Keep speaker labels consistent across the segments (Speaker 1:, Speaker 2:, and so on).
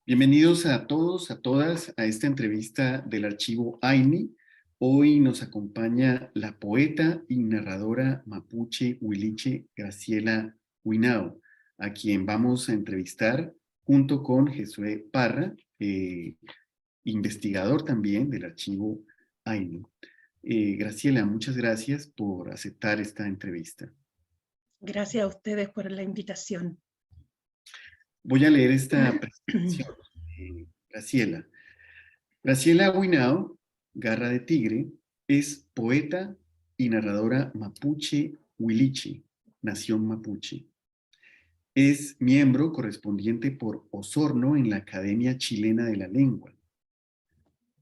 Speaker 1: Bienvenidos a todos, a todas, a esta entrevista del archivo AINI. Hoy nos acompaña la poeta y narradora mapuche huiliche Graciela Huinao, a quien vamos a entrevistar junto con Josué Parra, investigador también del archivo AINI. Graciela, muchas gracias por aceptar esta entrevista.
Speaker 2: Gracias a ustedes por la invitación.
Speaker 1: Voy a leer esta presentación. Graciela. Graciela Huinao, Garra de Tigre, es poeta y narradora mapuche huiliche, nación mapuche. Es miembro correspondiente por Osorno en la Academia Chilena de la Lengua.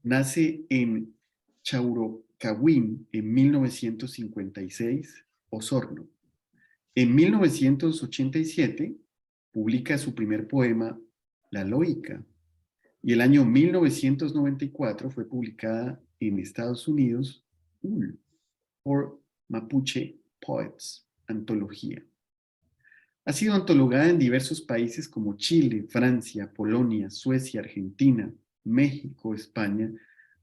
Speaker 1: Nace en Chaurocahuín en 1956, Osorno. En 1987 publica su primer poema, La Loica, y el año 1994 fue publicada en Estados Unidos UL, por Mapuche Poets, antología. Ha sido antologada en diversos países como Chile, Francia, Polonia, Suecia, Argentina, México, España,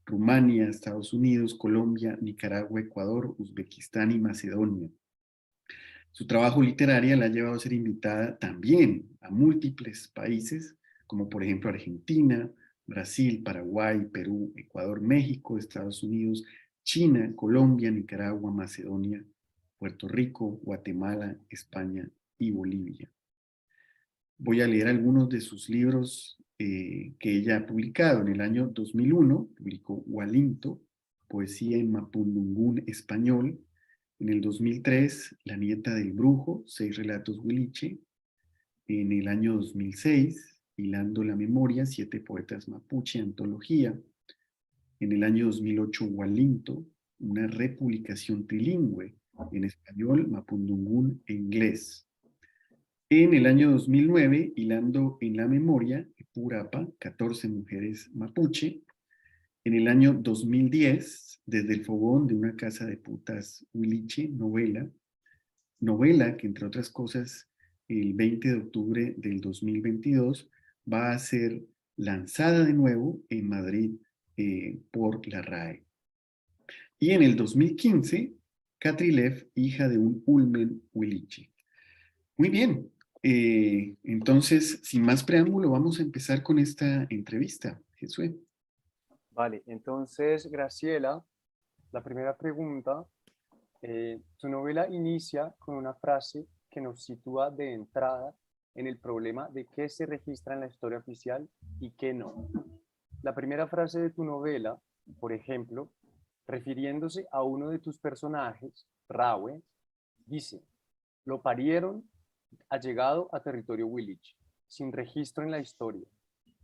Speaker 1: Rumania, Estados Unidos, Colombia, Nicaragua, Ecuador, Uzbekistán y Macedonia. Su trabajo literario la ha llevado a ser invitada también a múltiples países, como por ejemplo Argentina, Brasil, Paraguay, Perú, Ecuador, México, Estados Unidos, China, Colombia, Nicaragua, Macedonia, Puerto Rico, Guatemala, España y Bolivia. Voy a leer algunos de sus libros que ella ha publicado. En el año 2001 publicó Hualinto, poesía en mapudungún español. En el 2003, La nieta del brujo, 6 relatos huiliche. En el año 2006, Hilando la memoria, 7 poetas mapuche, antología. En el año 2008, Hualinto, una republicación trilingüe en español, mapudungún e inglés. En el año 2009, Hilando en la memoria, Epurapa, 14 mujeres mapuche. En el año 2010, Desde el fogón de una casa de putas huiliche, novela que entre otras cosas el 20 de octubre del 2022 va a ser lanzada de nuevo en Madrid por la RAE. Y en el 2015, Catrilev, hija de un ulmen huiliche. Muy bien, entonces, sin más preámbulo, vamos a empezar con esta entrevista. Josué.
Speaker 3: Vale, entonces, Graciela, la primera pregunta, tu novela inicia con una frase que nos sitúa de entrada en el problema de qué se registra en la historia oficial y qué no. La primera frase de tu novela, por ejemplo, refiriéndose a uno de tus personajes, Rahue, dice: lo parieron allegado a territorio huiliche, sin registro en la historia.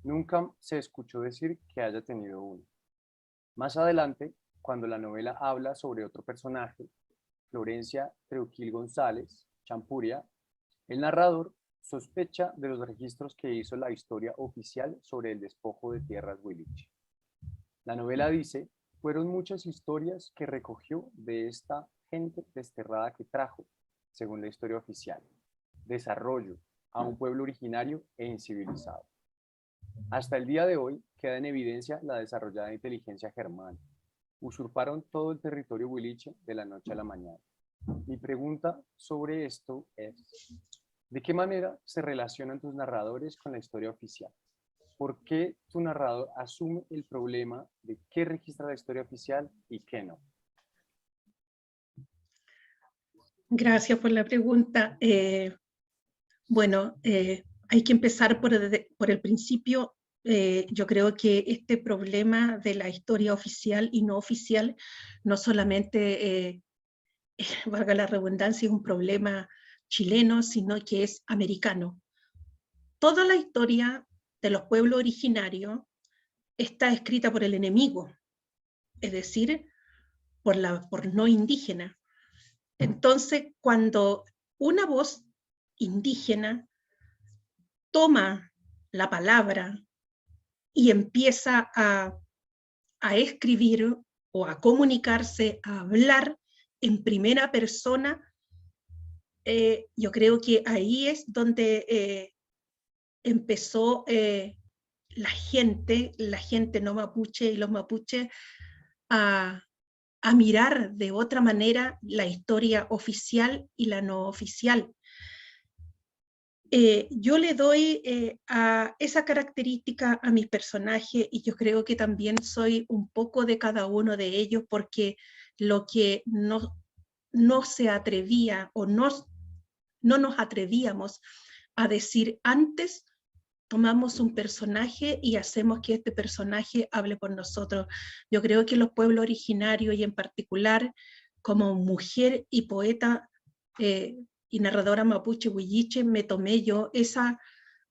Speaker 3: Nunca se escuchó decir que haya tenido uno. Más adelante, cuando la novela habla sobre otro personaje, Florencia Treuquil González, Champuria, el narrador sospecha de los registros que hizo la historia oficial sobre el despojo de tierras huiliche. La novela dice: fueron muchas historias que recogió de esta gente desterrada que trajo, según la historia oficial, desarrollo a un pueblo originario e incivilizado. Hasta el día de hoy queda en evidencia la desarrollada inteligencia germana. Usurparon todo el territorio huiliche de la noche a la mañana. Mi pregunta sobre esto es: ¿de qué manera se relacionan tus narradores con la historia oficial? ¿Por qué tu narrador asume el problema de qué registra la historia oficial y qué no?
Speaker 2: Gracias por la pregunta. Hay que empezar por el principio. Yo creo que este problema de la historia oficial y no oficial no solamente, valga la redundancia, es un problema chileno, sino que es americano. Toda la historia de los pueblos originarios está escrita por el enemigo, es decir, por no indígena. Entonces, cuando una voz indígena toma la palabra y empieza a escribir o a comunicarse, a hablar en primera persona, yo creo que ahí es donde empezó la gente no mapuche y los mapuches a mirar de otra manera la historia oficial y la no oficial. Yo le doy a esa característica a mis personajes y yo creo que también soy un poco de cada uno de ellos, porque lo que no se atrevía o no nos atrevíamos a decir antes, tomamos un personaje y hacemos que este personaje hable por nosotros. Yo creo que los pueblos originarios, y en particular como mujer y poeta y narradora mapuche huilliche, me tomé yo esa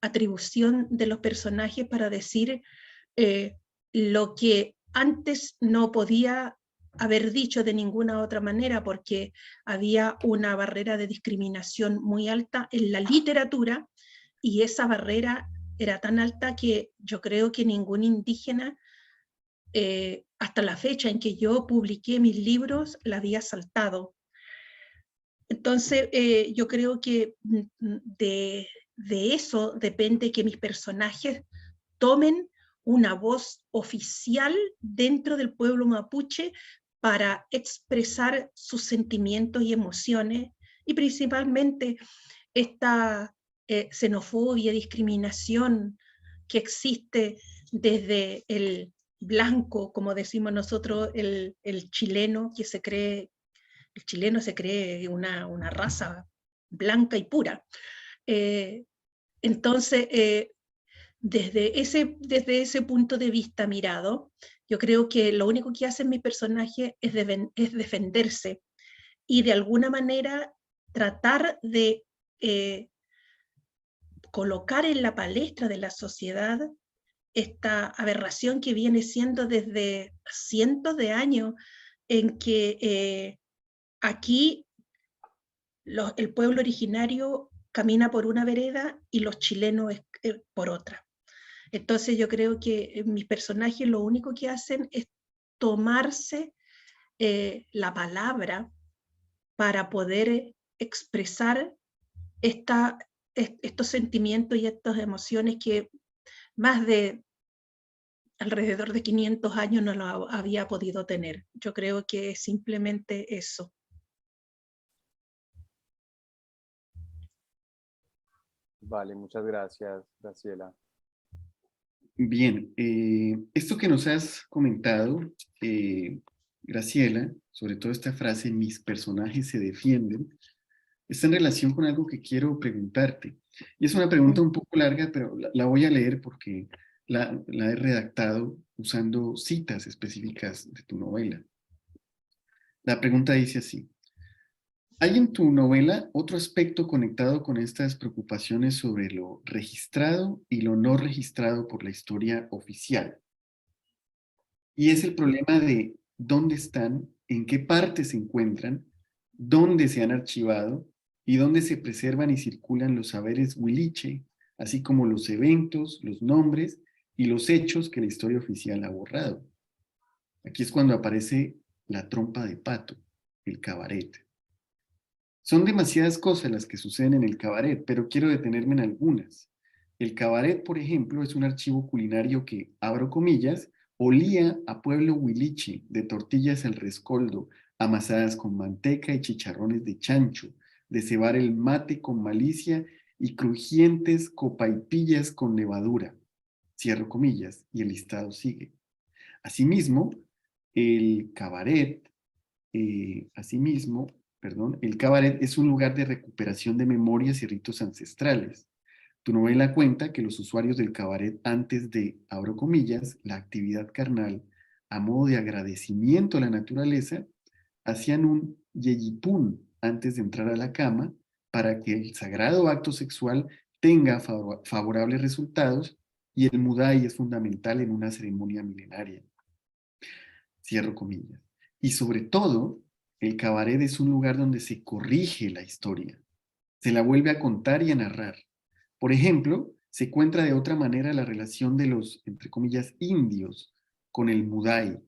Speaker 2: atribución de los personajes para decir lo que antes no podía haber dicho de ninguna otra manera, porque había una barrera de discriminación muy alta en la literatura, y esa barrera era tan alta que yo creo que ningún indígena, hasta la fecha en que yo publiqué mis libros, la había saltado. Entonces, yo creo que de eso depende que mis personajes tomen una voz oficial dentro del pueblo mapuche para expresar sus sentimientos y emociones, y principalmente esta xenofobia, discriminación que existe desde el blanco, como decimos nosotros, el chileno que se cree, el chileno se cree una raza blanca y pura. Entonces, desde ese punto de vista mirado, yo creo que lo único que hace mi personaje es defenderse y de alguna manera tratar de colocar en la palestra de la sociedad esta aberración que viene siendo desde cientos de años, en que aquí el pueblo originario camina por una vereda y los chilenos por otra. Entonces yo creo que mis personajes lo único que hacen es tomarse la palabra para poder expresar estos sentimientos y estas emociones que más de alrededor de 500 años no lo había podido tener. Yo creo que es simplemente eso.
Speaker 3: Vale, muchas gracias, Graciela.
Speaker 1: Bien, esto que nos has comentado, Graciela, sobre todo esta frase, mis personajes se defienden, está en relación con algo que quiero preguntarte. Y es una pregunta un poco larga, pero la voy a leer porque la he redactado usando citas específicas de tu novela. La pregunta dice así: ¿hay en tu novela otro aspecto conectado con estas preocupaciones sobre lo registrado y lo no registrado por la historia oficial? Y es el problema de dónde están, en qué parte se encuentran, dónde se han archivado y dónde se preservan y circulan los saberes huiliche, así como los eventos, los nombres y los hechos que la historia oficial ha borrado. Aquí es cuando aparece la trompa de pato, el cabaret. Son demasiadas cosas las que suceden en el cabaret, pero quiero detenerme en algunas. El cabaret, por ejemplo, es un archivo culinario que, abro comillas, olía a pueblo huiliche, de tortillas al rescoldo, amasadas con manteca y chicharrones de chancho, de cebar el mate con malicia y crujientes copaipillas con levadura. Cierro comillas, y el listado sigue. Asimismo, el cabaret, el cabaret es un lugar de recuperación de memorias y ritos ancestrales. Tu novela cuenta que los usuarios del cabaret, antes de, abro comillas, la actividad carnal, a modo de agradecimiento a la naturaleza, hacían un yeyipún antes de entrar a la cama para que el sagrado acto sexual tenga favorables resultados, y el mudai es fundamental en una ceremonia milenaria. Cierro comillas. Y sobre todo, el cabaret es un lugar donde se corrige la historia, se la vuelve a contar y a narrar. Por ejemplo, se cuenta de otra manera la relación de los, entre comillas, indios con el mudai,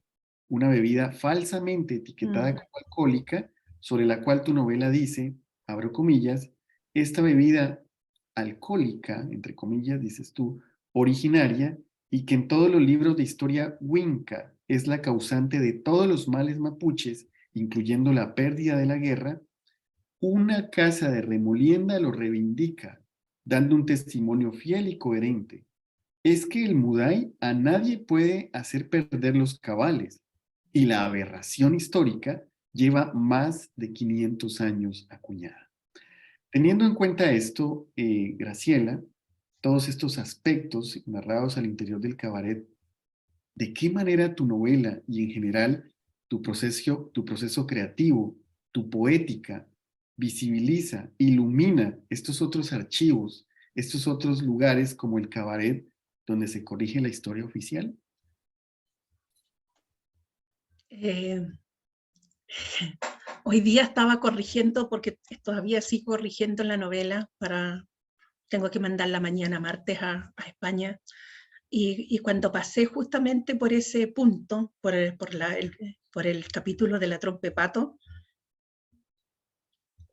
Speaker 1: una bebida falsamente etiquetada como alcohólica, sobre la cual tu novela dice, abro comillas, esta bebida alcohólica, entre comillas, dices tú, originaria, y que en todos los libros de historia Winca es la causante de todos los males mapuches, incluyendo la pérdida de la guerra, una casa de remolienda lo reivindica, dando un testimonio fiel y coherente. Es que el Mudai a nadie puede hacer perder los cabales, y la aberración histórica lleva más de 500 años acuñada. Teniendo en cuenta esto, Graciela, todos estos aspectos narrados al interior del cabaret, ¿de qué manera tu novela y en general tu proceso creativo, tu poética, visibiliza, ilumina estos otros archivos, estos otros lugares como el cabaret donde se corrige la historia oficial?
Speaker 2: Eh, Hoy día estaba corrigiendo, porque todavía sigo corrigiendo la novela, tengo que mandarla mañana martes a España, y cuando pasé justamente por ese punto, por el capítulo de la trompepato,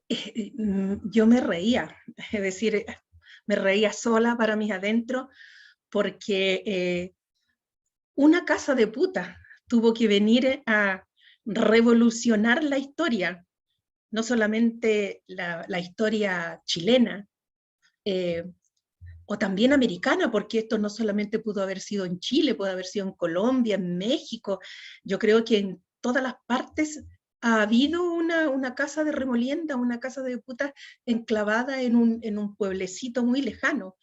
Speaker 2: yo me reía, es decir, me reía sola para mis adentros, porque una casa de puta tuvo que venir a revolucionar la historia, no solamente la historia chilena, eh, o también americana, porque esto no solamente pudo haber sido en Chile, pudo haber sido en Colombia, en México. Yo creo que en todas las partes ha habido una casa de remolienda, una casa de putas enclavada en un pueblecito muy lejano.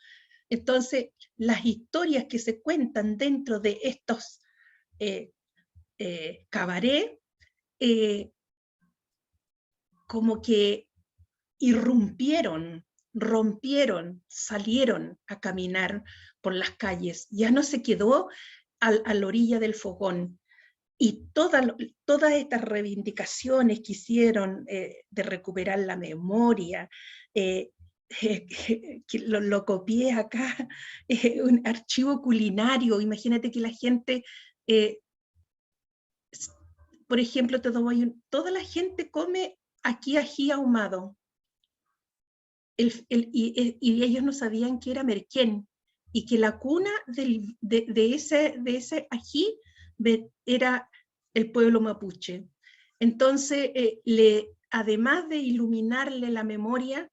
Speaker 2: Entonces, las historias que se cuentan dentro de estos eh, cabaret, eh, como que irrumpieron, rompieron, salieron a caminar por las calles. Ya no se quedó a la orilla del fogón. Y todas estas reivindicaciones que hicieron de recuperar la memoria, que lo copié acá, un archivo culinario. Imagínate que la gente, eh, por ejemplo, toda la gente come aquí ají ahumado, y ellos no sabían que era merquén, y que la cuna de ese ají era el pueblo mapuche. Entonces, además de iluminarle la memoria,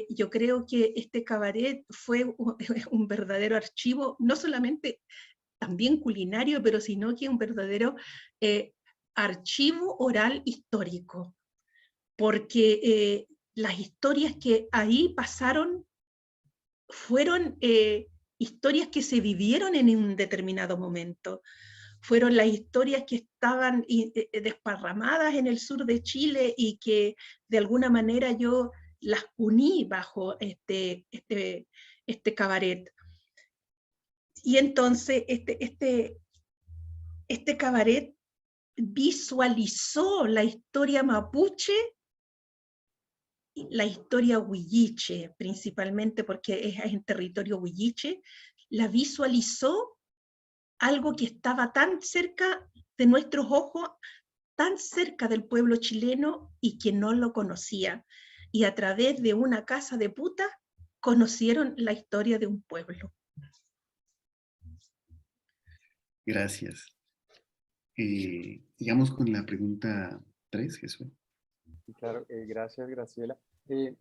Speaker 2: yo creo que este cabaret fue un verdadero archivo, no solamente también culinario, pero sino que un verdadero archivo oral histórico, porque las historias que ahí pasaron fueron historias que se vivieron en un determinado momento. Fueron las historias que estaban desparramadas en el sur de Chile y que de alguna manera yo las uní bajo este cabaret. Y entonces este cabaret visualizó la historia mapuche, la historia huilliche, principalmente porque es en territorio huilliche, la visualizó algo que estaba tan cerca de nuestros ojos, tan cerca del pueblo chileno y que no lo conocía. Y a través de una casa de puta conocieron la historia de un pueblo.
Speaker 1: Gracias. Digamos con la pregunta 3, Jesús.
Speaker 3: Claro, gracias, Graciela.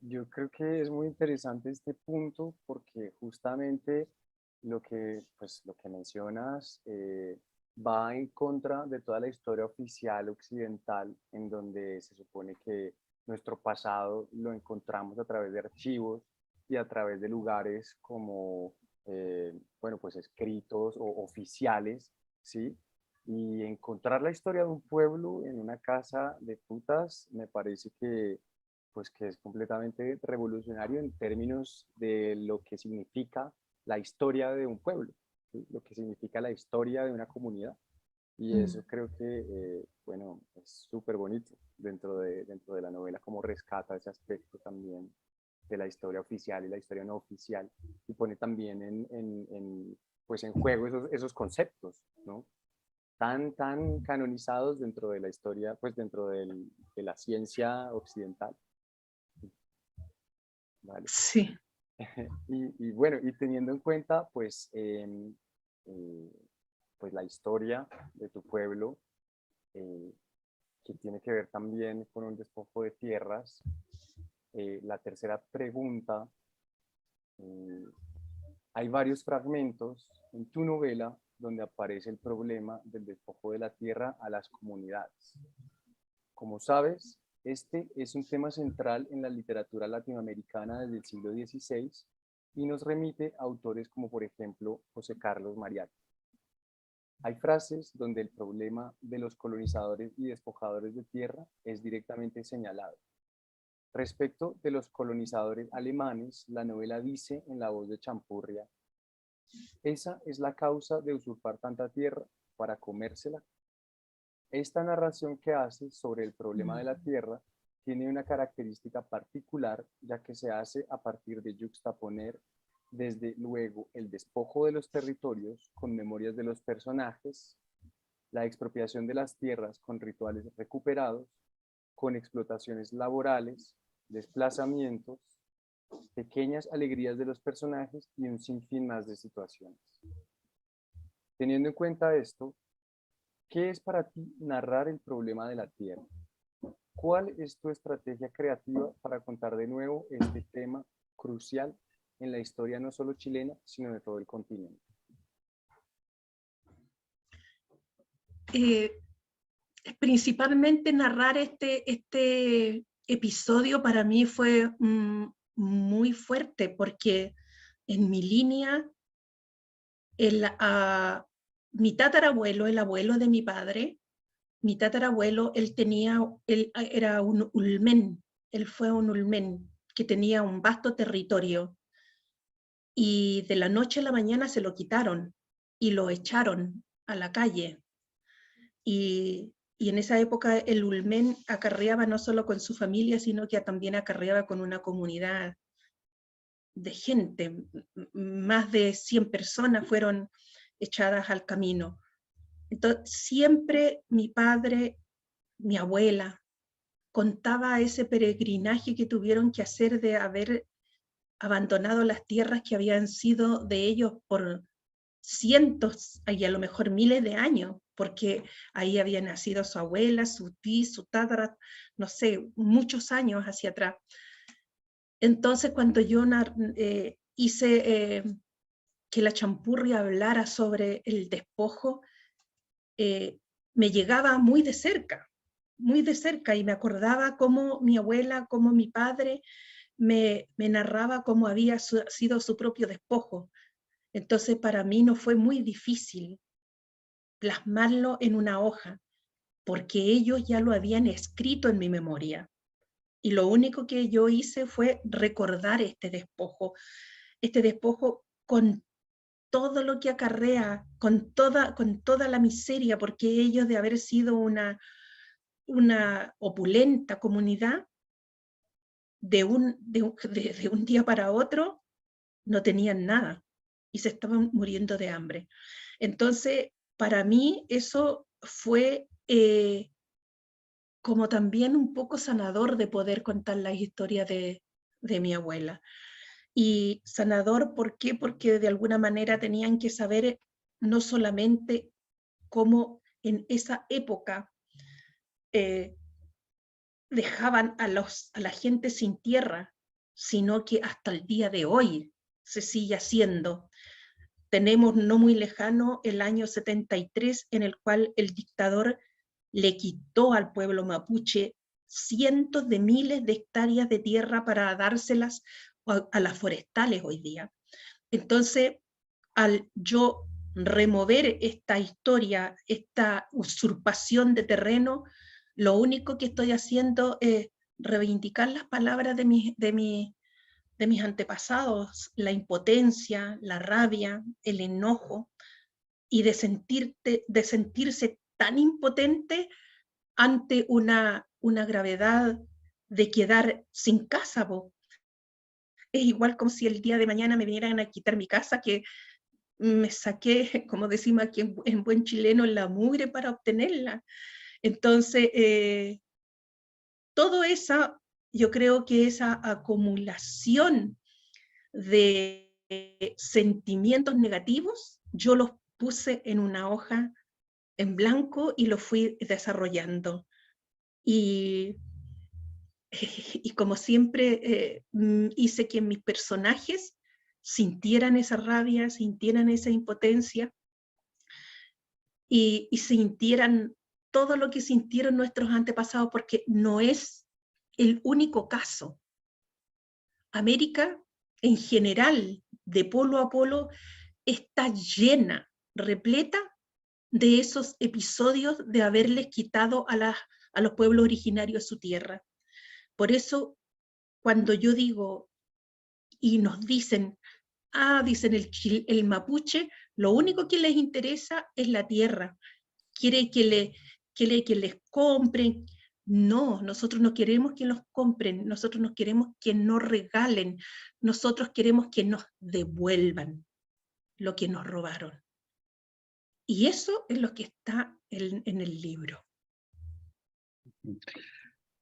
Speaker 3: Yo creo que es muy interesante este punto porque justamente lo que mencionas va en contra de toda la historia oficial occidental, en donde se supone que nuestro pasado lo encontramos a través de archivos y a través de lugares como, bueno, pues escritos o oficiales, ¿sí? Y encontrar la historia de un pueblo en una casa de putas me parece que, pues, que es completamente revolucionario en términos de lo que significa la historia de un pueblo, ¿sí? Lo que significa la historia de una comunidad. Y eso creo que, bueno, es súper bonito dentro de la novela, cómo rescata ese aspecto también de la historia oficial y la historia no oficial, y pone también pues en juego esos conceptos, ¿no? Tan canonizados dentro de la historia, pues dentro de la ciencia occidental. ¿Vale?
Speaker 2: Sí.
Speaker 3: Y bueno, y teniendo en cuenta, pues, pues la historia de tu pueblo, que tiene que ver también con un despojo de tierras. La tercera pregunta, hay varios fragmentos en tu novela donde aparece el problema del despojo de la tierra a las comunidades. Como sabes, este es un tema central en la literatura latinoamericana desde el siglo XVI y nos remite a autores como por ejemplo José Carlos Mariátegui. Hay frases donde el problema de los colonizadores y despojadores de tierra es directamente señalado. Respecto de los colonizadores alemanes, la novela dice en la voz de Champurria: esa es la causa de usurpar tanta tierra para comérsela. Esta narración que hace sobre el problema de la tierra tiene una característica particular, ya que se hace a partir de yuxtaponer desde luego el despojo de los territorios con memorias de los personajes, la expropiación de las tierras con rituales recuperados, con explotaciones laborales, desplazamientos, pequeñas alegrías de los personajes y un sinfín más de situaciones. Teniendo en cuenta esto, ¿qué es para ti narrar el problema de la tierra? ¿Cuál es tu estrategia creativa para contar de nuevo este tema crucial en la historia no solo chilena, sino de todo el continente?
Speaker 2: Principalmente narrar este episodio para mí fue muy fuerte, porque en mi línea, mi tatarabuelo, el abuelo de mi padre, mi tatarabuelo, él era un ulmen, él fue un ulmen que tenía un vasto territorio, y de la noche a la mañana se lo quitaron y lo echaron a la calle. Y en esa época el ulmen acarreaba no solo con su familia, sino que también acarreaba con una comunidad de gente. Más de 100 personas fueron echadas al camino. Entonces, siempre mi padre, mi abuela, contaba ese peregrinaje que tuvieron que hacer de haber abandonado las tierras que habían sido de ellos por cientos y a lo mejor miles de años, porque ahí había nacido su abuela, su tía, su tatara, no sé, muchos años hacia atrás. Entonces, cuando yo hice que la Champurria hablara sobre el despojo, me llegaba muy de cerca, y me acordaba cómo mi abuela, cómo mi padre me narraba cómo había sido su propio despojo. Entonces, para mí no fue muy difícil plasmarlo en una hoja, porque ellos ya lo habían escrito en mi memoria. Y lo único que yo hice fue recordar este despojo con todo lo que acarrea, con toda la miseria, porque ellos, de haber sido una opulenta comunidad, de un día para otro no tenían nada y se estaban muriendo de hambre. Entonces, para mí eso fue como también un poco sanador de poder contar la historia de mi abuela. Y sanador, ¿por qué? Porque de alguna manera tenían que saber no solamente cómo en esa época dejaban a la gente sin tierra, sino que hasta el día de hoy se sigue haciendo. Tenemos no muy lejano el año 73, en el cual el dictador le quitó al pueblo mapuche cientos de miles de hectáreas de tierra para dárselas a las forestales hoy día. Entonces, al yo remover esta historia, esta usurpación de terreno, lo único que estoy haciendo es reivindicar las palabras de mis antepasados, la impotencia, la rabia, el enojo, y de sentirse tan impotente ante una gravedad de quedar sin casa. Es igual como si el día de mañana me vinieran a quitar mi casa, que me saqué, como decimos aquí en buen chileno, la mugre para obtenerla. Entonces, todo eso, yo creo que esa acumulación de sentimientos negativos, yo los puse en una hoja en blanco y lo fui desarrollando. Y, y como siempre, hice que mis personajes sintieran esa rabia, sintieran esa impotencia y sintieran todo lo que sintieron nuestros antepasados, porque no es el único caso. América, en general, de polo a polo, está llena, repleta de esos episodios de haberles quitado a los pueblos originarios su tierra. Por eso, cuando yo digo, y nos dicen, dicen el mapuche, lo único que les interesa es la tierra, quiere que les compren. No, nosotros no queremos que nos compren, nosotros no queremos que nos regalen, nosotros queremos que nos devuelvan lo que nos robaron. Y eso es lo que está en el libro.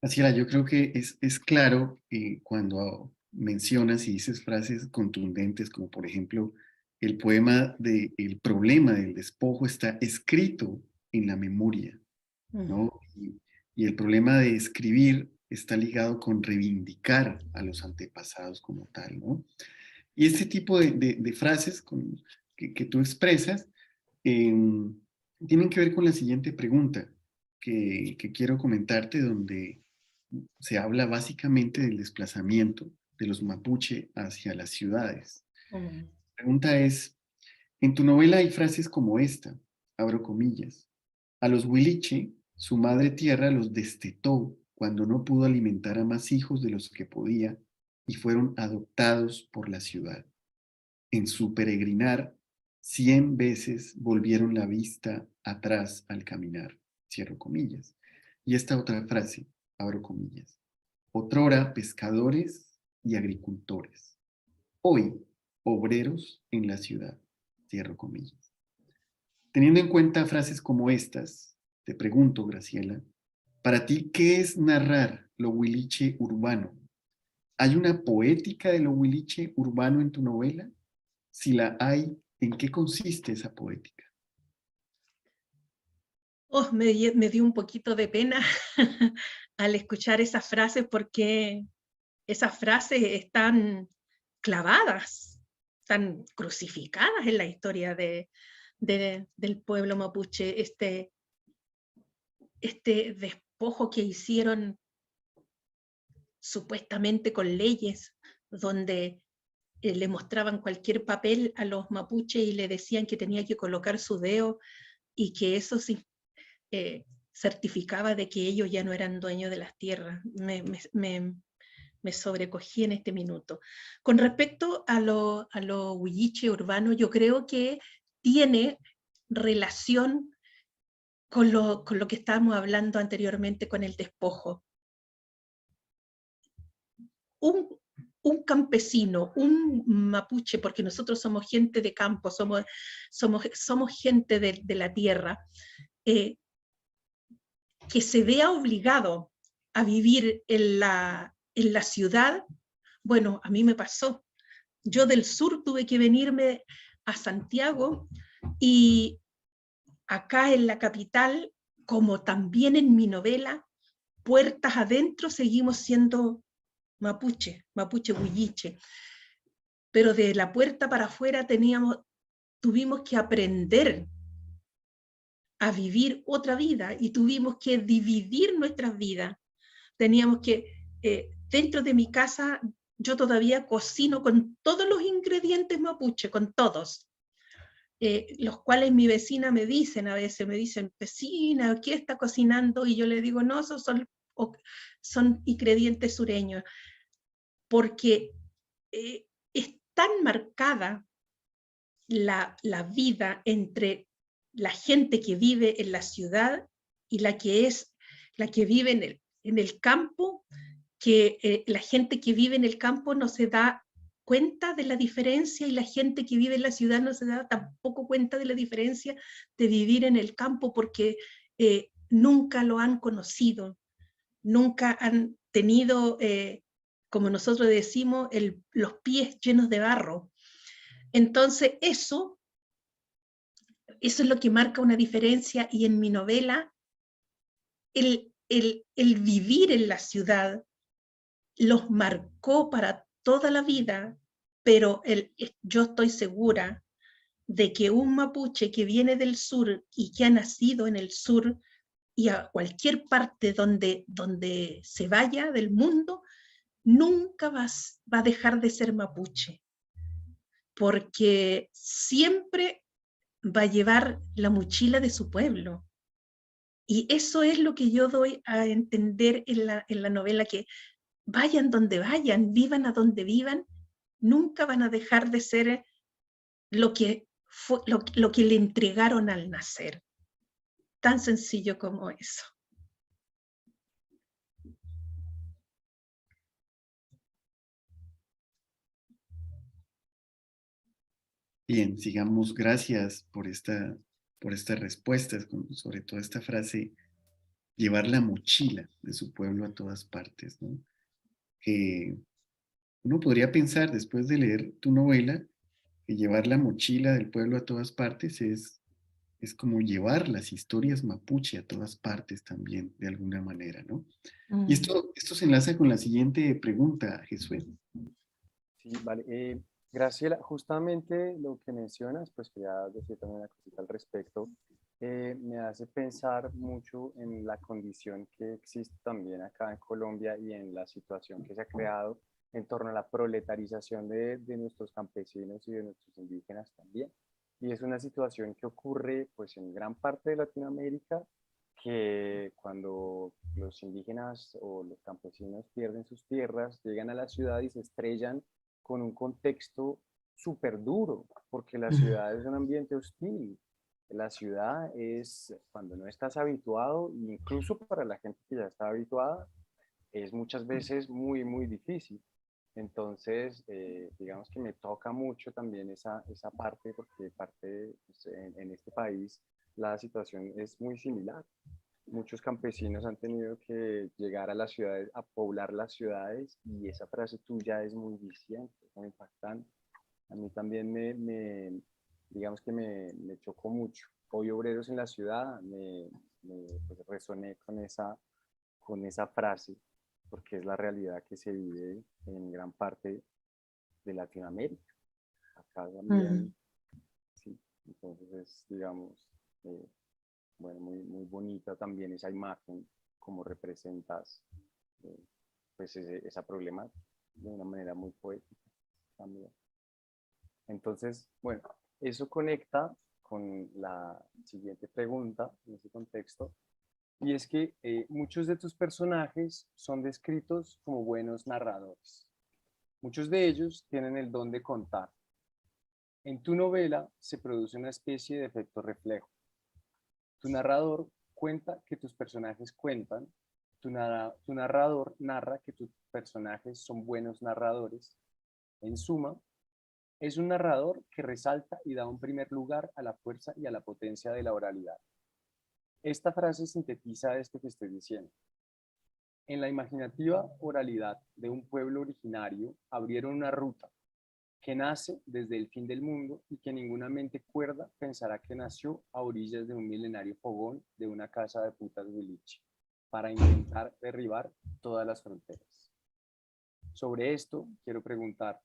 Speaker 1: Graciela, yo creo que es claro cuando mencionas y dices frases contundentes, como por ejemplo, el poema de El problema del despojo está escrito en la memoria, ¿no? Y el problema de escribir está ligado con reivindicar a los antepasados como tal, ¿no? Y este tipo de frases que tú expresas tienen que ver con la siguiente pregunta que quiero comentarte, donde se habla básicamente del desplazamiento de los mapuche hacia las ciudades. La pregunta es, en tu novela hay frases como esta, abro comillas, a los huiliche, su madre tierra los destetó cuando no pudo alimentar a más hijos de los que podía y fueron adoptados por la ciudad. En su peregrinar, 100 veces volvieron la vista atrás al caminar, cierro comillas. Y esta otra frase, abro comillas, otrora pescadores y agricultores, hoy obreros en la ciudad, cierro comillas. Teniendo en cuenta frases como estas, te pregunto, Graciela, para ti, ¿qué es narrar lo huiliche urbano? ¿Hay una poética de lo huiliche urbano en tu novela? Si la hay, ¿en qué consiste esa poética?
Speaker 2: Me dio un poquito de pena al escuchar esas frases, porque esas frases están clavadas, están crucificadas en la historia del pueblo mapuche, este despojo que hicieron supuestamente con leyes, donde le mostraban cualquier papel a los mapuches y le decían que tenía que colocar su dedo y que eso certificaba de que ellos ya no eran dueños de las tierras. Me sobrecogí en este minuto. Con respecto a lo huilliche urbano, yo creo que tiene relación con lo que estábamos hablando anteriormente con el despojo. Un campesino, un mapuche, porque nosotros somos gente de campo, somos gente de la tierra, que se vea obligado a vivir en la ciudad. Bueno, a mí me pasó. Yo del sur tuve que venirme a Santiago, y acá en la capital, como también en mi novela, puertas adentro seguimos siendo mapuche huilliche, pero de la puerta para afuera tuvimos que aprender a vivir otra vida y tuvimos que dividir nuestras vidas. Teníamos que, dentro de mi casa, yo todavía cocino con todos los ingredientes mapuche, con todos, los cuales mi vecina me dicen, a veces me dicen, vecina, ¿qué está cocinando? Y yo le digo, no, esos son ingredientes sureños, porque es tan marcada la vida entre la gente que vive en la ciudad y la que vive en el campo, que la gente que vive en el campo no se da cuenta de la diferencia, y la gente que vive en la ciudad no se da tampoco cuenta de la diferencia de vivir en el campo, porque nunca lo han conocido, nunca han tenido, como nosotros decimos, los pies llenos de barro. Entonces eso Eso es lo que marca una diferencia, y en mi novela el vivir en la ciudad los marcó para toda la vida, pero yo estoy segura de que un mapuche que viene del sur y que ha nacido en el sur, y a cualquier parte donde se vaya del mundo, nunca va a dejar de ser mapuche, porque siempre va a llevar la mochila de su pueblo. Y eso es lo que yo doy a entender en la novela, que vayan donde vayan, vivan a donde vivan, nunca van a dejar de ser lo que le entregaron al nacer. Tan sencillo como eso.
Speaker 1: Bien, sigamos. Gracias por estas respuestas, sobre todo esta frase, llevar la mochila de su pueblo a todas partes, ¿no? Que uno podría pensar, después de leer tu novela, que llevar la mochila del pueblo a todas partes es como llevar las historias mapuche a todas partes también, de alguna manera, ¿no? Y esto se enlaza con la siguiente pregunta, Jesús.
Speaker 3: Sí, vale. Graciela, justamente lo que mencionas, pues quería decir también una cosita al respecto, me hace pensar mucho en la condición que existe también acá en Colombia y en la situación que se ha creado en torno a la proletarización de nuestros campesinos y de nuestros indígenas también. Y es una situación que ocurre pues en gran parte de Latinoamérica, que cuando los indígenas o los campesinos pierden sus tierras, llegan a la ciudad y se estrellan con un contexto súper duro, porque la ciudad es un ambiente hostil. La ciudad es, cuando no estás habituado, incluso para la gente que ya está habituada, es muchas veces muy, muy difícil. Entonces, digamos que me toca mucho también esa parte, porque pues, en este país la situación es muy similar. Muchos campesinos han tenido que llegar a las ciudades, a poblar las ciudades, y esa frase tuya es muy viciante, es muy impactante. A mí también digamos que me chocó mucho. Hoy obreros en la ciudad, pues resoné con esa frase, porque es la realidad que se vive en gran parte de Latinoamérica. Acá también, sí. Entonces es, digamos, bueno, muy, muy bonita también esa imagen, como representas pues esa problemática de una manera muy poética también. Entonces, bueno, eso conecta con la siguiente pregunta en ese contexto, y es que muchos de tus personajes son descritos como buenos narradores. Muchos de ellos tienen el don de contar. En tu novela se produce una especie de efecto reflejo. Tu narrador cuenta que tus personajes cuentan, tu narrador narra que tus personajes son buenos narradores. En suma, es un narrador que resalta y da un primer lugar a la fuerza y a la potencia de la oralidad. Esta frase sintetiza esto que estoy diciendo. En la imaginativa oralidad de un pueblo originario abrieron una ruta que nace desde el fin del mundo y que ninguna mente cuerda pensará que nació a orillas de un milenario fogón de una casa de putas huiliche, para intentar derribar todas las fronteras. Sobre esto quiero preguntar,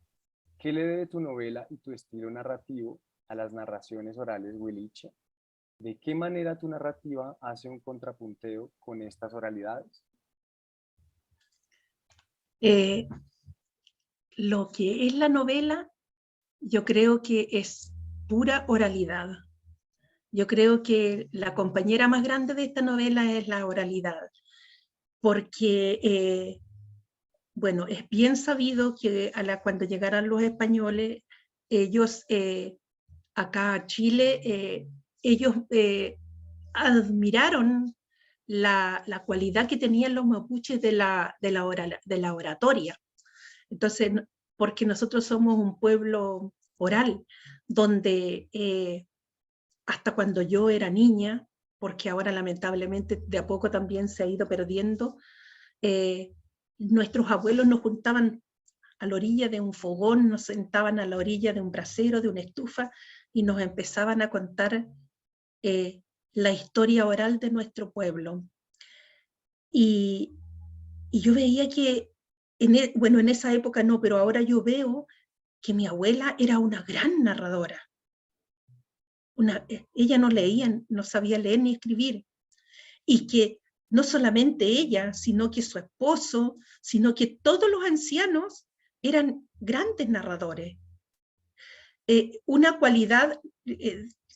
Speaker 3: ¿qué le debe tu novela y tu estilo narrativo a las narraciones orales huiliche? ¿De qué manera tu narrativa hace un contrapunteo con estas oralidades?
Speaker 2: Lo que es la novela, yo creo que es pura oralidad. Yo creo que la compañera más grande de esta novela es la oralidad, porque, bueno, es bien sabido que cuando llegaran los españoles, ellos acá a Chile, ellos admiraron la cualidad que tenían los mapuches de la oratoria. Entonces, porque nosotros somos un pueblo oral, donde hasta cuando yo era niña, porque ahora lamentablemente de a poco también se ha ido perdiendo, nuestros abuelos nos juntaban a la orilla de un fogón, nos sentaban a la orilla de un brasero, de una estufa, y nos empezaban a contar la historia oral de nuestro pueblo. Y yo veía que, bueno, en esa época no, pero ahora yo veo que mi abuela era una gran narradora. Ella no leía, no sabía leer ni escribir. Y que no solamente ella, sino que su esposo, sino que todos los ancianos eran grandes narradores. Una cualidad,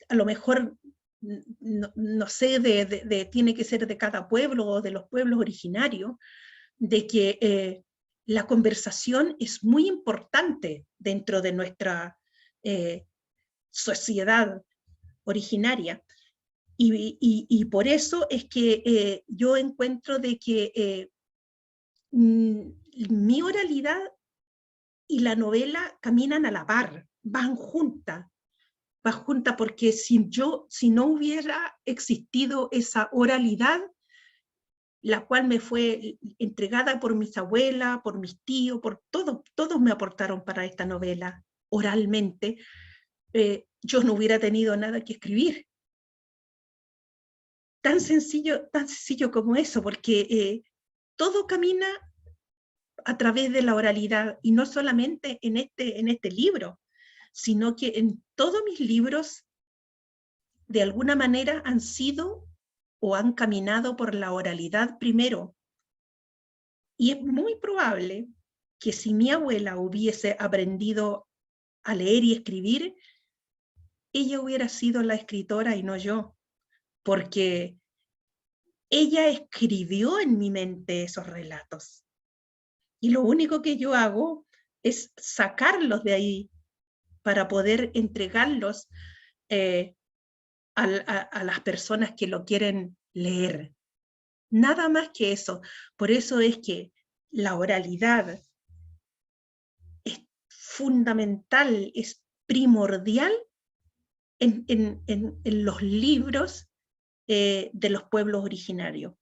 Speaker 2: a lo mejor, no sé, tiene que ser de cada pueblo o de los pueblos originarios, de que la conversación es muy importante dentro de nuestra sociedad originaria. Y por eso es que yo encuentro de que mi oralidad y la novela caminan a la par, van juntas, porque si no hubiera existido esa oralidad, la cual me fue entregada por mis abuelas, por mis tíos, por todos me aportaron para esta novela oralmente, yo no hubiera tenido nada que escribir. Tan sencillo como eso, porque todo camina a través de la oralidad, y no solamente en este libro, sino que en todos mis libros, de alguna manera, han sido o han caminado por la oralidad primero. Y es muy probable que si mi abuela hubiese aprendido a leer y escribir, ella hubiera sido la escritora y no yo, porque ella escribió en mi mente esos relatos. Y lo único que yo hago es sacarlos de ahí para poder entregarlos a las personas que lo quieren leer. Nada más que eso. Por eso es que la oralidad es fundamental, es primordial en los libros de los pueblos originarios.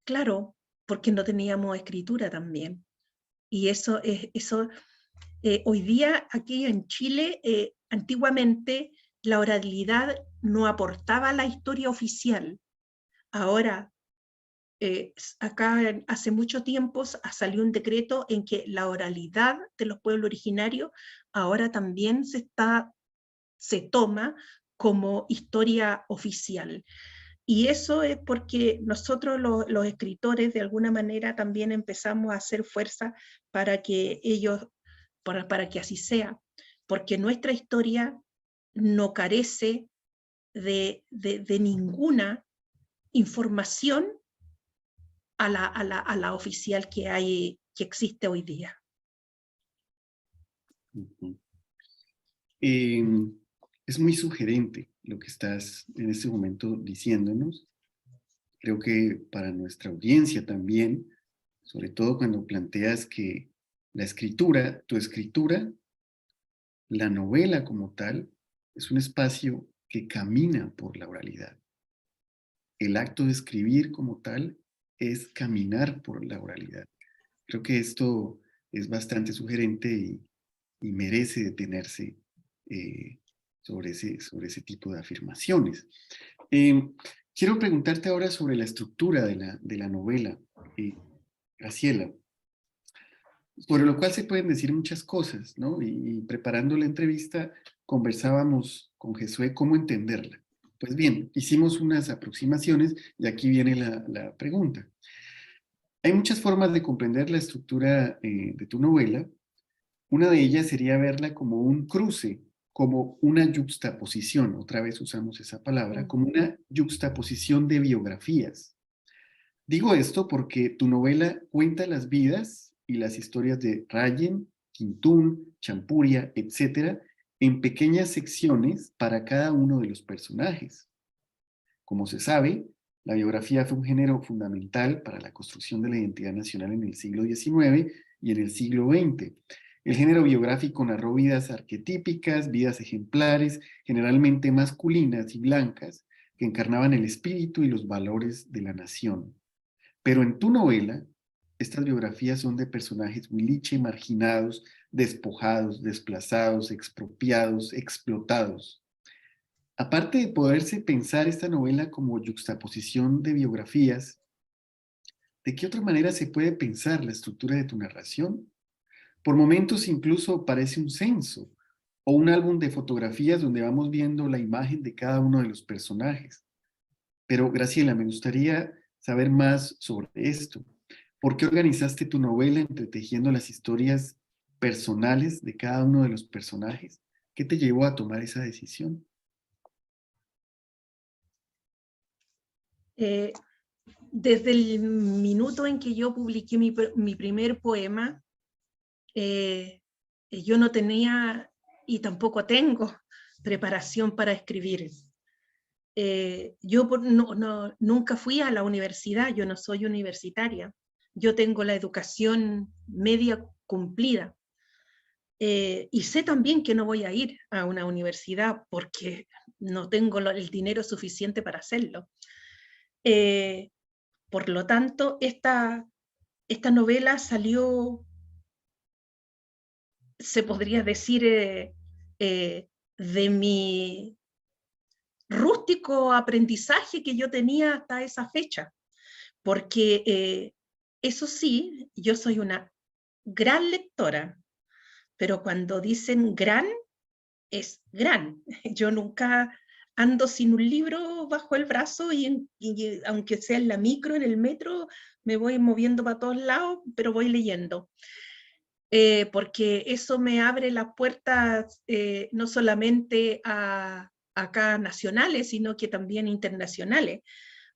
Speaker 2: Claro, porque no teníamos escritura también. Y eso, hoy día aquí en Chile, antiguamente la oralidad no aportaba la historia oficial. Ahora, acá hace mucho tiempo salió un decreto en que la oralidad de los pueblos originarios ahora también se toma como historia oficial. Y eso es porque nosotros los escritores de alguna manera también empezamos a hacer fuerza para que para que así sea, porque nuestra historia no carece de ninguna información a la oficial que existe hoy día.
Speaker 1: Es muy sugerente lo que estás en este momento diciéndonos. Creo que para nuestra audiencia también, sobre todo cuando planteas que la escritura, tu escritura, la novela como tal, es un espacio que camina por la oralidad. El acto de escribir como tal es caminar por la oralidad. Creo que esto es bastante sugerente y merece detenerse sobre ese tipo de afirmaciones. Quiero preguntarte ahora sobre la estructura de la novela, Graciela, sobre lo cual se pueden decir muchas cosas, ¿no? Y preparando la entrevista conversábamos con Josué cómo entenderla. Pues bien, hicimos unas aproximaciones y aquí viene la pregunta. Hay muchas formas de comprender la estructura de tu novela. Una de ellas sería verla como un cruce, como una yuxtaposición, otra vez usamos esa palabra, como una yuxtaposición de biografías. Digo esto porque tu novela cuenta las vidas y las historias de Rayen, Quintún, Champuria, etc., en pequeñas secciones para cada uno de los personajes. Como se sabe, la biografía fue un género fundamental para la construcción de la identidad nacional en el siglo XIX y en el siglo XX. El género biográfico narró vidas arquetípicas, vidas ejemplares, generalmente masculinas y blancas, que encarnaban el espíritu y los valores de la nación. Pero en tu novela, estas biografías son de personajes huiliche, marginados, despojados, desplazados, expropiados, explotados. aparte de poderse pensar esta novela como yuxtaposición de biografías, ¿de qué otra manera se puede pensar la estructura de tu narración? Por momentos incluso parece un censo o un álbum de fotografías donde vamos viendo la imagen de cada uno de los personajes. Pero Graciela, me gustaría saber más sobre esto. ¿Por qué organizaste tu novela entretejiendo las historias personales de cada uno de los personajes? ¿Qué te llevó a tomar esa decisión?
Speaker 2: Eh, Desde el minuto en que yo publiqué mi primer poema, yo no tenía y tampoco tengo preparación para escribir. Yo nunca fui a la universidad, yo no soy universitaria, yo tengo la educación media cumplida. Y sé también que no voy a ir a una universidad porque no tengo el dinero suficiente para hacerlo. Por lo tanto, esta novela salió, se podría decir, de mi rústico aprendizaje que yo tenía hasta esa fecha, porque eso sí, yo soy una gran lectora, pero cuando dicen gran, es gran. Yo nunca ando sin un libro bajo el brazo y aunque sea en la micro, en el metro, me voy moviendo para todos lados, pero voy leyendo. Porque eso me abre las puertas no solamente a acá nacionales, sino que también internacionales.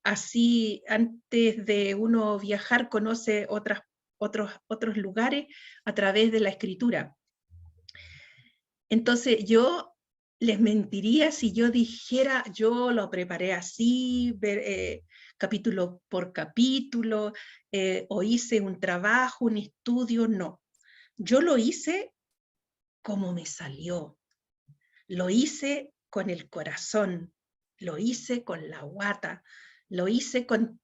Speaker 2: Así, antes de uno viajar, conoce otros lugares a través de la escritura. Entonces, yo les mentiría si yo dijera, yo lo preparé así, capítulo por capítulo, o hice un trabajo, un estudio, no. Yo lo hice como me salió, lo hice con el corazón, lo hice con la guata, lo hice con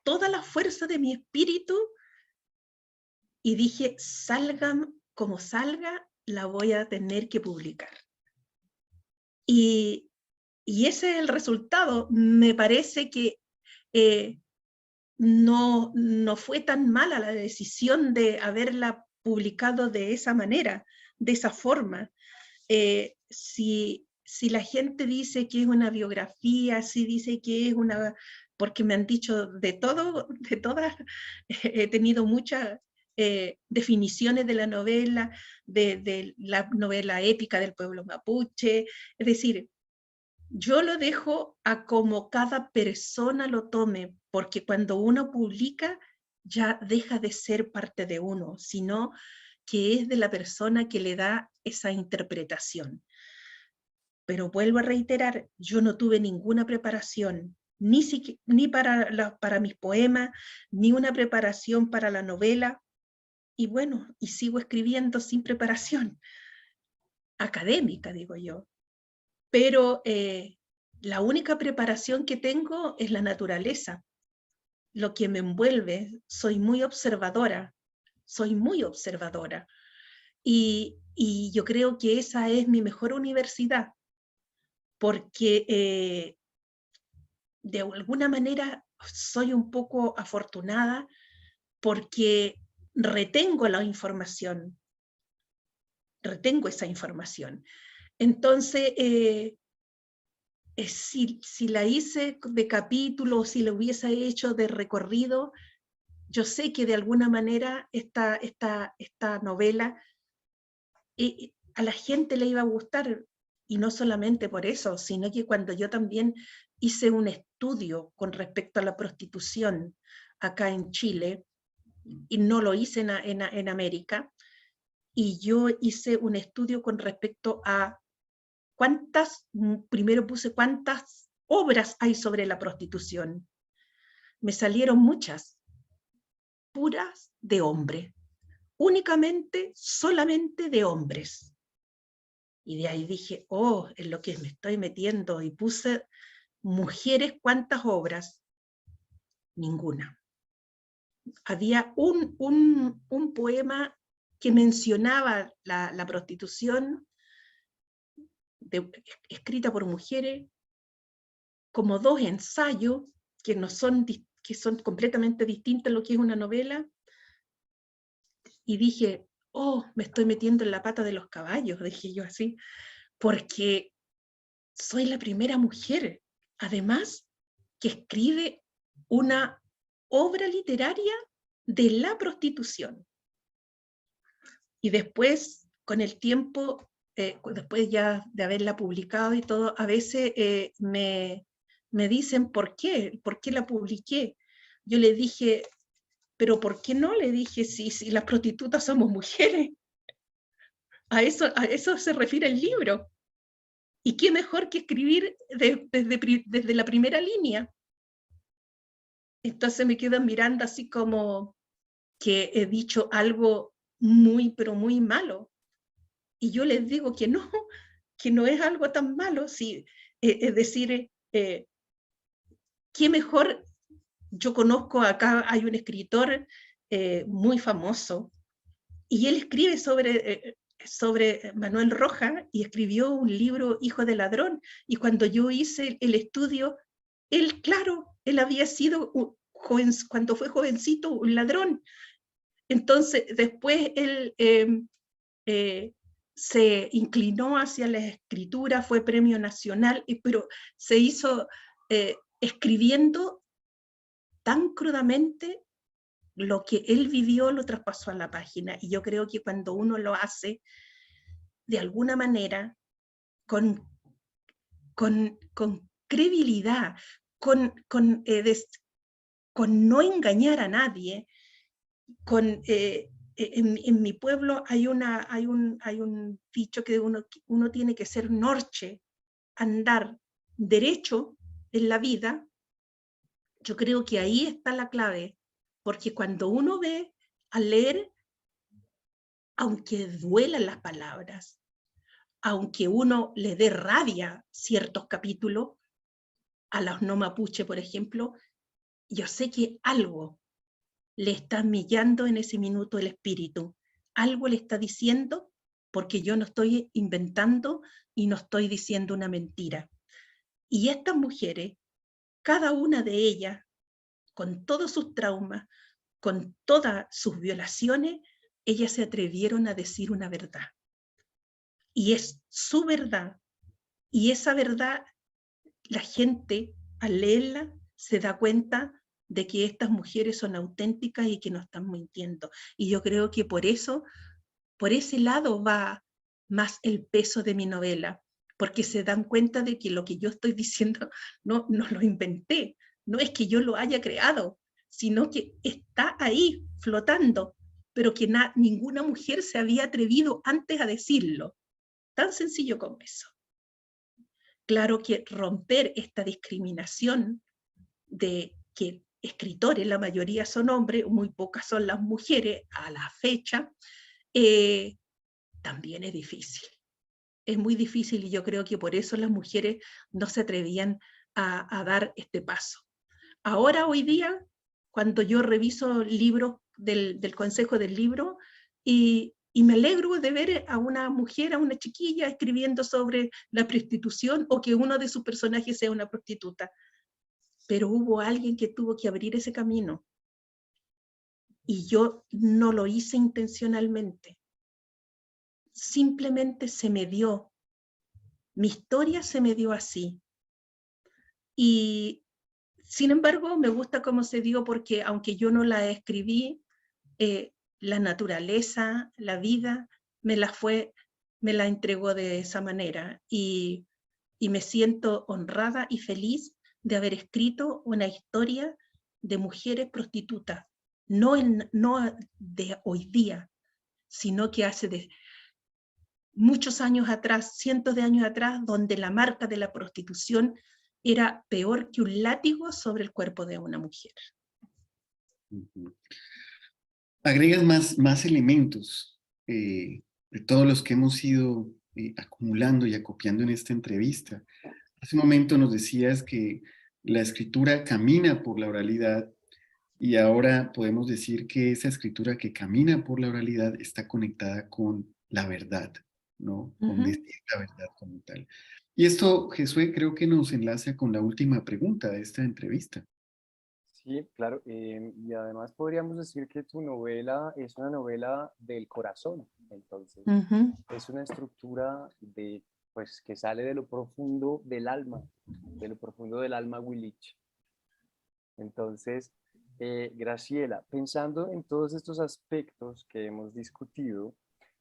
Speaker 2: toda la fuerza de mi espíritu y dije, salgan como salga, la voy a tener que publicar. Y ese es el resultado. Me parece que no fue tan mala la decisión de haberla publicado de esa manera, de esa forma. Si la gente dice que es una biografía, si dice que es una, porque me han dicho de todo, de todas, he tenido muchas definiciones de la novela, de la novela épica del pueblo mapuche, es decir, yo lo dejo a como cada persona lo tome, porque cuando uno publica ya deja de ser parte de uno, sino que es de la persona que le da esa interpretación. Pero vuelvo a reiterar, yo no tuve ninguna preparación, ni para mis poemas, ni una preparación para la novela, y bueno, y sigo escribiendo sin preparación académica, digo yo. Pero la única preparación que tengo es la naturaleza, lo que me envuelve. Soy muy observadora, y yo creo que esa es mi mejor universidad, porque de alguna manera soy un poco afortunada porque retengo esa información. Entonces, si la hice de capítulo, si la hubiese hecho de recorrido, yo sé que de alguna manera esta novela a la gente le iba a gustar, y no solamente por eso, sino que cuando yo también hice un estudio con respecto a la prostitución acá en Chile, y no lo hice en América, y yo hice un estudio con respecto a primero puse cuántas obras hay sobre la prostitución. Me salieron muchas, puras de hombres, únicamente, solamente de hombres. Y de ahí dije, oh, en lo que me estoy metiendo, y puse mujeres, ¿cuántas obras? Ninguna. Había un poema que mencionaba la prostitución, escrita por mujeres, como dos ensayos que, que son completamente distintos a lo que es una novela, y dije, oh, me estoy metiendo en la pata de los caballos, dije yo así, porque soy la primera mujer, además, que escribe una obra literaria de la prostitución. Y después, con el tiempo, después ya de haberla publicado y todo, a veces me dicen, ¿por qué? ¿Por qué la publiqué? Yo le dije, ¿pero por qué no? Le dije, si las prostitutas somos mujeres. A eso se refiere el libro. ¿Y qué mejor que escribir desde la primera línea? Entonces me quedan mirando así como que he dicho algo muy, pero muy malo. Y yo les digo que no es algo tan malo. Si, es decir, qué mejor. Yo conozco acá, hay un escritor muy famoso, y él escribe sobre Manuel Rojas, y escribió un libro, Hijo de Ladrón, y cuando yo hice el estudio, él, claro, él había sido, cuando fue jovencito, un ladrón. Entonces, después él se inclinó hacia la escritura, fue premio nacional, pero se hizo escribiendo tan crudamente. Lo que él vivió lo traspasó a la página, y yo creo que cuando uno lo hace de alguna manera con credibilidad, con no engañar a nadie, en mi pueblo hay un dicho que uno tiene que ser norche, andar derecho en la vida. Yo creo que ahí está la clave, porque cuando uno ve, al leer, aunque duelan las palabras, aunque uno le dé rabia ciertos capítulos, a los no mapuche, por ejemplo, yo sé que algo le está millando en ese minuto el espíritu, algo le está diciendo, porque yo no estoy inventando y no estoy diciendo una mentira. Y estas mujeres, cada una de ellas, con todos sus traumas, con todas sus violaciones, ellas se atrevieron a decir una verdad. Y es su verdad. Y esa verdad, la gente, al leerla, se da cuenta de que estas mujeres son auténticas y que no están mintiendo. Y yo creo que por eso, por ese lado va más el peso de mi novela, porque se dan cuenta de que lo que yo estoy diciendo no lo inventé, no es que yo lo haya creado, sino que está ahí flotando, pero que ninguna mujer se había atrevido antes a decirlo. Tan sencillo como eso. Claro que romper esta discriminación de que escritores, la mayoría son hombres, muy pocas son las mujeres a la fecha, también es difícil. Es muy difícil, y yo creo que por eso las mujeres no se atrevían a dar este paso. Ahora, hoy día, cuando yo reviso libros del Consejo del Libro, y me alegro de ver a una mujer, a una chiquilla, escribiendo sobre la prostitución, o que uno de sus personajes sea una prostituta. Pero hubo alguien que tuvo que abrir ese camino, y yo no lo hice intencionalmente. Simplemente se me dio. Mi historia se me dio así. Y sin embargo, me gusta cómo se dio, porque aunque yo no la escribí, la naturaleza, la vida, me la entregó de esa manera. Y me siento honrada y feliz de haber escrito una historia de mujeres prostitutas, no de hoy día, sino que hace de muchos años atrás, cientos de años atrás, donde la marca de la prostitución era peor que un látigo sobre el cuerpo de una mujer.
Speaker 1: Agregas más elementos de todos los que hemos ido acumulando y acopiando en esta entrevista. Hace un momento nos decías que la escritura camina por la oralidad, y ahora podemos decir que esa escritura que camina por la oralidad está conectada con la verdad. ¿no? Con decir la verdad como tal. Y esto, Josué, creo que nos enlaza con la última pregunta de esta entrevista.
Speaker 3: Sí, claro. Y además podríamos decir que tu novela es una novela del corazón. Entonces, es una estructura de, pues, que sale de lo profundo del alma Wilich. Entonces, Graciela, pensando en todos estos aspectos que hemos discutido,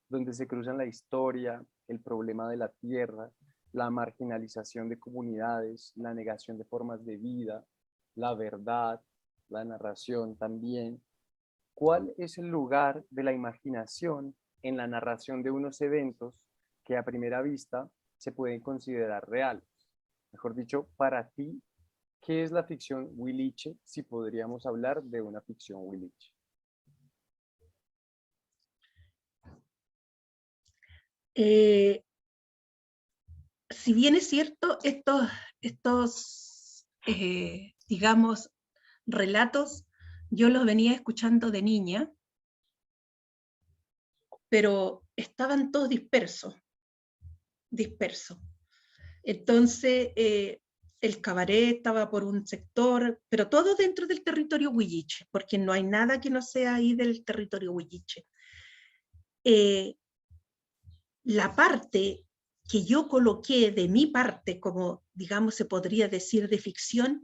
Speaker 3: donde se cruzan la historia, el problema de la tierra, la marginalización de comunidades, la negación de formas de vida, la verdad, la narración también, ¿cuál es el lugar de la imaginación en la narración de unos eventos que a primera vista se pueden considerar reales? Mejor dicho, para ti, ¿qué es la ficción Huiliche, si podríamos hablar de una ficción Huiliche?
Speaker 2: Si bien es cierto, digamos, relatos, yo los venía escuchando de niña, pero estaban todos dispersos. Entonces, el cabaret estaba por un sector, pero todo dentro del territorio huilliche, porque no hay nada que no sea ahí del territorio huilliche. La parte que yo coloqué de mi parte, como digamos se podría decir de ficción,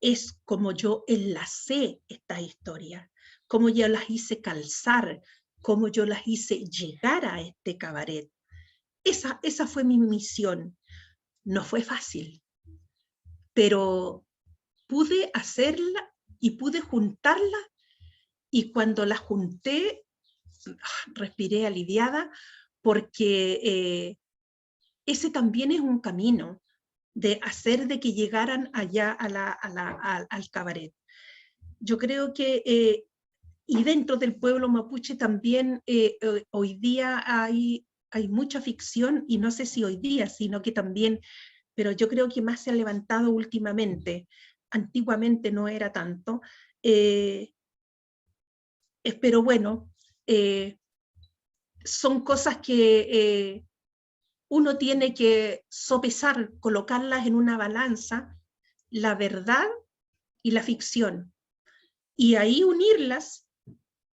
Speaker 2: es como yo enlacé esta historia, cómo yo las hice calzar, cómo yo las hice llegar a este cabaret. Esa fue mi misión. No fue fácil, pero pude hacerla y pude juntarla, y cuando la junté, respiré aliviada, porque ese también es un camino de hacer de que llegaran allá al cabaret. Yo creo que, y dentro del pueblo mapuche también, hoy día hay mucha ficción, y no sé si hoy día, sino que también, pero yo creo que más se ha levantado últimamente. Antiguamente no era tanto. Pero bueno, son cosas que uno tiene que sopesar, colocarlas en una balanza, la verdad y la ficción, y ahí unirlas.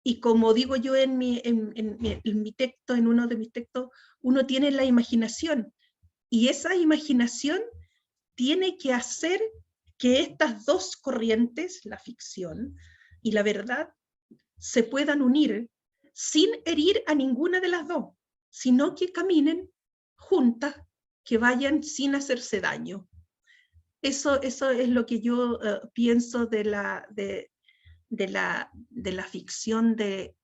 Speaker 2: Y como digo yo en mi texto, en uno de mis textos, uno tiene la imaginación, y esa imaginación tiene que hacer que estas dos corrientes, la ficción y la verdad, se puedan unir sin herir a ninguna de las dos, sino que caminen juntas, que vayan sin hacerse daño. Eso es lo que yo pienso de la ficción del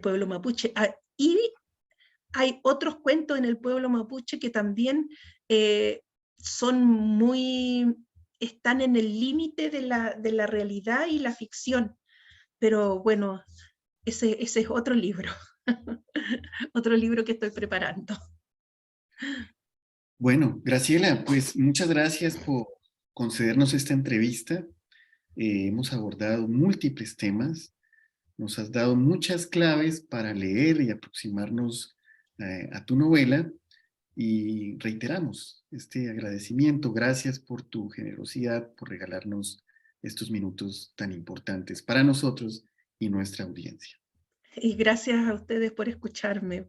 Speaker 2: pueblo mapuche. Y hay otros cuentos en el pueblo mapuche que también están en el límite de la realidad y la ficción. Pero bueno, ese es otro libro, otro libro que estoy preparando.
Speaker 1: Bueno, Graciela, pues muchas gracias por concedernos esta entrevista. Hemos abordado múltiples temas, nos has dado muchas claves para leer y aproximarnos a tu novela, y reiteramos este agradecimiento. Gracias por tu generosidad, por regalarnos estos minutos tan importantes para nosotros y nuestra audiencia.
Speaker 2: Y gracias a ustedes por escucharme.